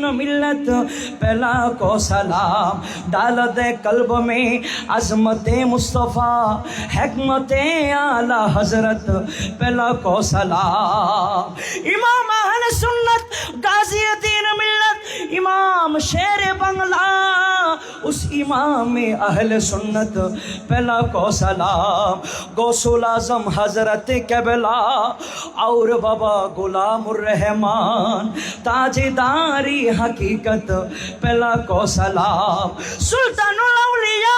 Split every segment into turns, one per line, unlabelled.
दीन मिल्लत पहला को सलाम डाल दे कल्ब में अजमत मुस्तफ़ा हिकमत आला हजरत पहला को सलाम इमाम अहले सुन्नत गाजी दीन मिल्लत इमाम शेर बंगला उस इमाम अहले सुन्नत पहला को सलाम गौसुल आज़म हजरत कबला और बाबा गुलामुर रहमान ताजदारी हकीकत पहला को सलाम सुल्तानुल औलिया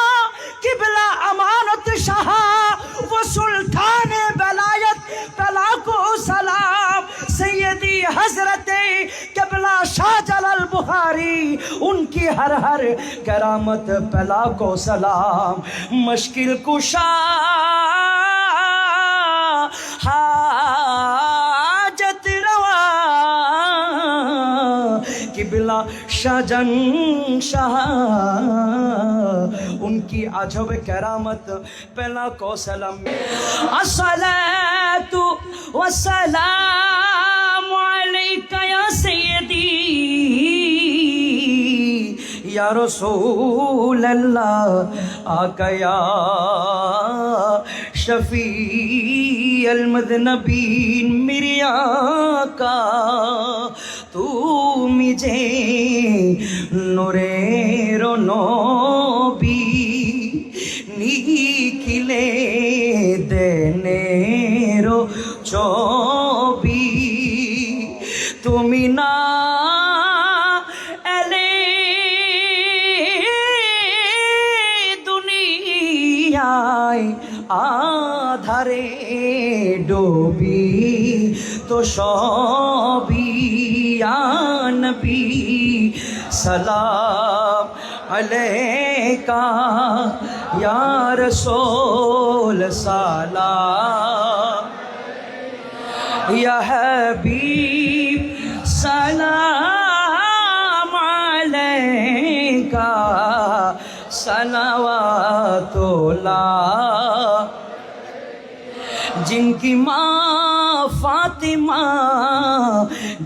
किबला अमानत शाह वो सुल्तान बेलायत पहला को सलाम सैयदी हजरत कबला शाह जलाल बुखारी उनकी हर हर करामत पहला को सलाम मुश्किल कुशा हाजत रवा किबला शाहजन शाह उनकी अजब करामत पहला को सलाम अस्सलातु वस्सलामु अलैका या सय्यदी या रसूल अल्लाह आका या शफी अलमदनबीन मेरे आका तू मुझे नूरे नबी निखिले देने रो चौबी तुमी ना आधारे डोबी तो शोबी या नबी सलाम अलैका या रसूल सलाम या हबीब सलाम अलैका सलावतुल्लाह जिनकी माँ फातिमा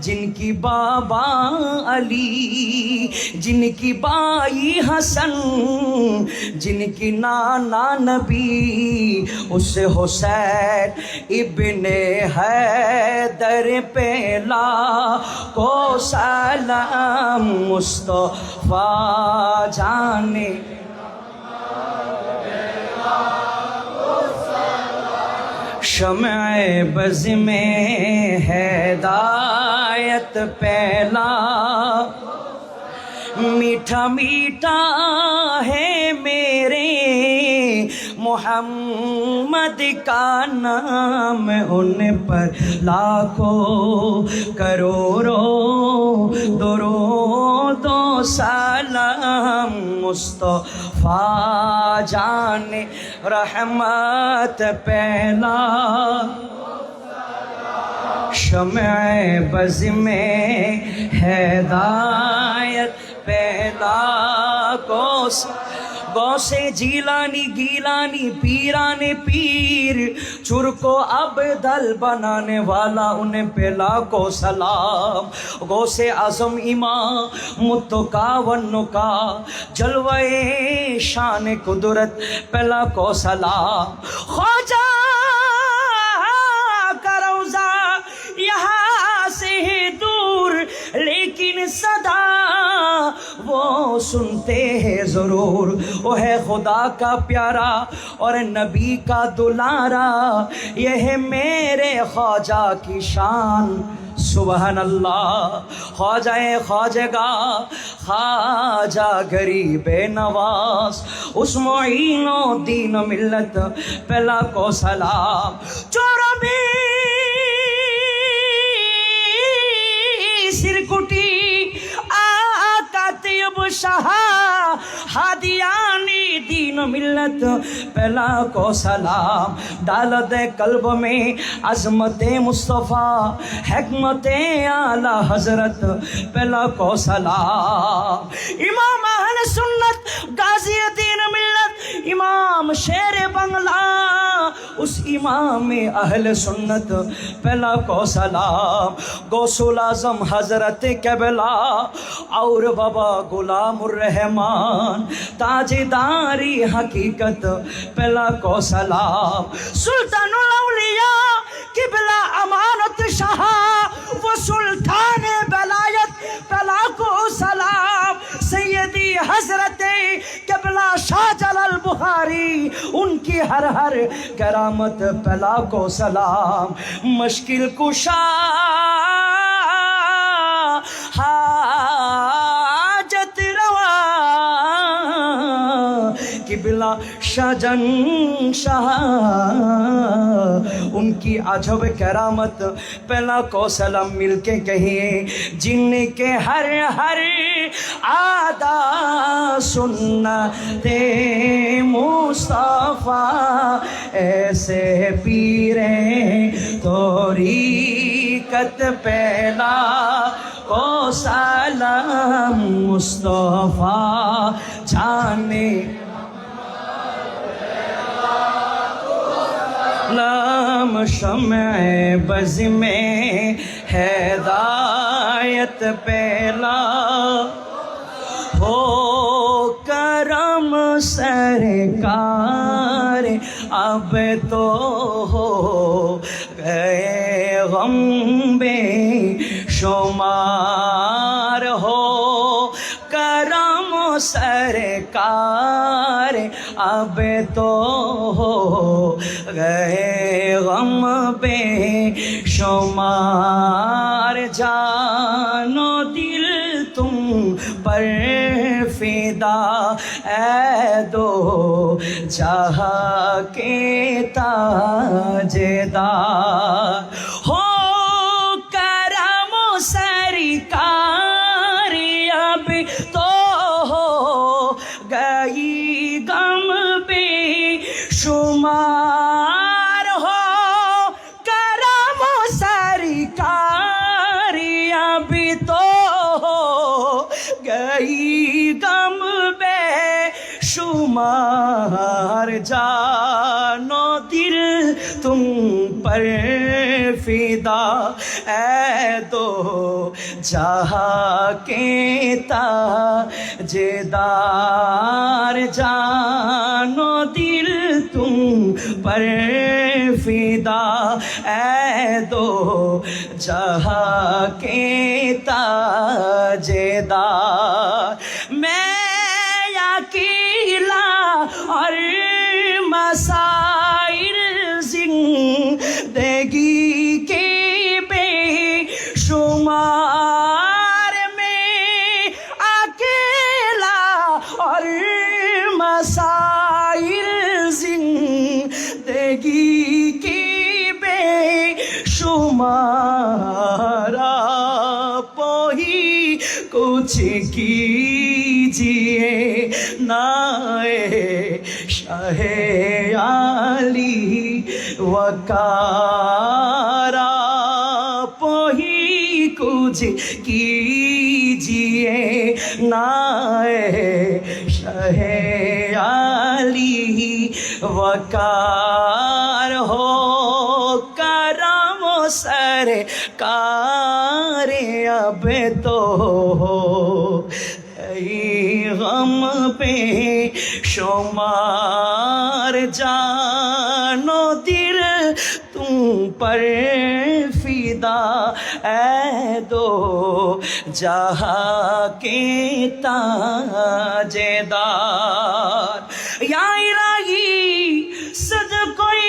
जिनकी बाबा अली जिनकी बाई हसन जिनकी नाना नबी उससे हुसैन इब्ने हैदर पेला को सलाम मुस्तफा जाने शम्अ बज़ में हिदायत पहला मीठा मीठा है मेरे मोहम्मद का नाम उन पर लाखों करोड़ों दो सलाम मुस्तफ़ा जाने रहमत पहला शम्अ बज़ में हिदायत पहला गौसे जीलानी गीलानी पीराने पीर चुरको अबदल बनाने वाला उन्हें पहला को सलाम गौसे आज़म इमाम मुत्तका वन्नुका जलवे शान कुदरत पहला को सलाम ख्वाजा का रौज़ा यहाँ से दूर लेकिन सदा वो सुनते हैं ज़रूर वो है खुदा का प्यारा और नबी का दुलारा यह है मेरे ख्वाजा की शान सुबहान अल्लाह ख्वाजाए ख्वाजगा ख्वाजा गरीब नवाज उस मुईनो दीन मिल्लत पहला को सलाम चोरबी सिरकुटी आकातिब शाह हादियानी दीन मिल्लत पहला को सलाम डाल दे कल्ब में अजमत मुस्तफ़ा हिकमत आला हजरत पहला को सलाम इमाम अहले सुन्नत गाजी दीन मिल्लत इमाम शेर बंगला उस इमाम अहल सुन्नत पहला को सलाम, गौसुल आजम हजरत कबला और बाबा गुलामुर रहमान ताजेदारी हकीकत पहला को सलाम। सुल्तानुल औलिया किबला अमानत शाह वो सुल्तान बलायत पहला को सलाम। सैयदी हजरत कबला शाह जलाल बुखारी उनकी हर हर करामत पहला को सलाम। मुश्किल कुशा हाजत रवा किबला शाहजन शाह उनकी अजब करामत पहला को सलाम। मिलके कहिए जिनके हर हर आदा सुन्नते मुस्तफा ऐसे पीरे तोरीकत पहला को सलाम। मुस्तफा जाने लाम शम्ए बज़ में हिदायत पहला हो करम सरकार। अब तो हो गए गम बेशुमार हो करम सरकार। अब तो हो गए गम बेशुमार। जानो दिल तुम पर फिदा ऐ दो जहाँ के ताजेदार हो करम सरकार। अब तो हो गई गम बेशुमार हो करम सरकार। अब तो हो गई गम बेशुमार। जानो दिल तुम पर फिदा ऐ दो जहाँ के ताजेदार। जानो दिल तुम पर फिदा ऐ दो जहाँ के ताजेदार। मैं अकेला और मसाइल जिंदगी के बेशुमार में अकेला और मसाइल जिंदगी के बेशुमार। आप ही कुछ कीजिए नाए शाहे आली वकार। आप ही कुछ कीजिए नाए शाहे आली वकार। हो करम सरकार। अब तो हो गम पे शुमार। जानो दिल तुम पर फिदा ऐ दो जहाँ के ताजेदार। या इलाही सद कोई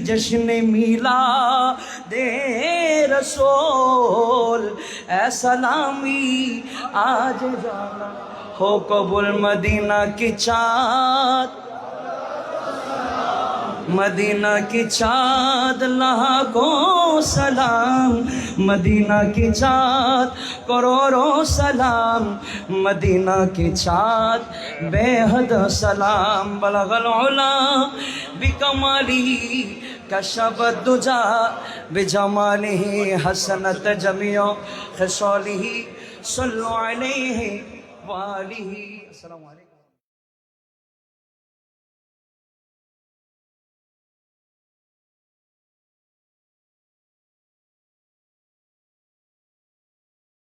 जश्न मिला दे रसूल ऐ सलामी आज जाना हो कबूल। मदीना की चाँद मदीना की चाँद लाखों सलाम। मदीना की चाँद करोड़ों सलाम। मदीना की चाँद बेहद सलाम। बलगल उला बिकमालिही कशफत दुजा बिजमालिही हसनत जमीओ खिसालिही सल्लु अलैहि व आलिही। अस्सलामु अलैकुम।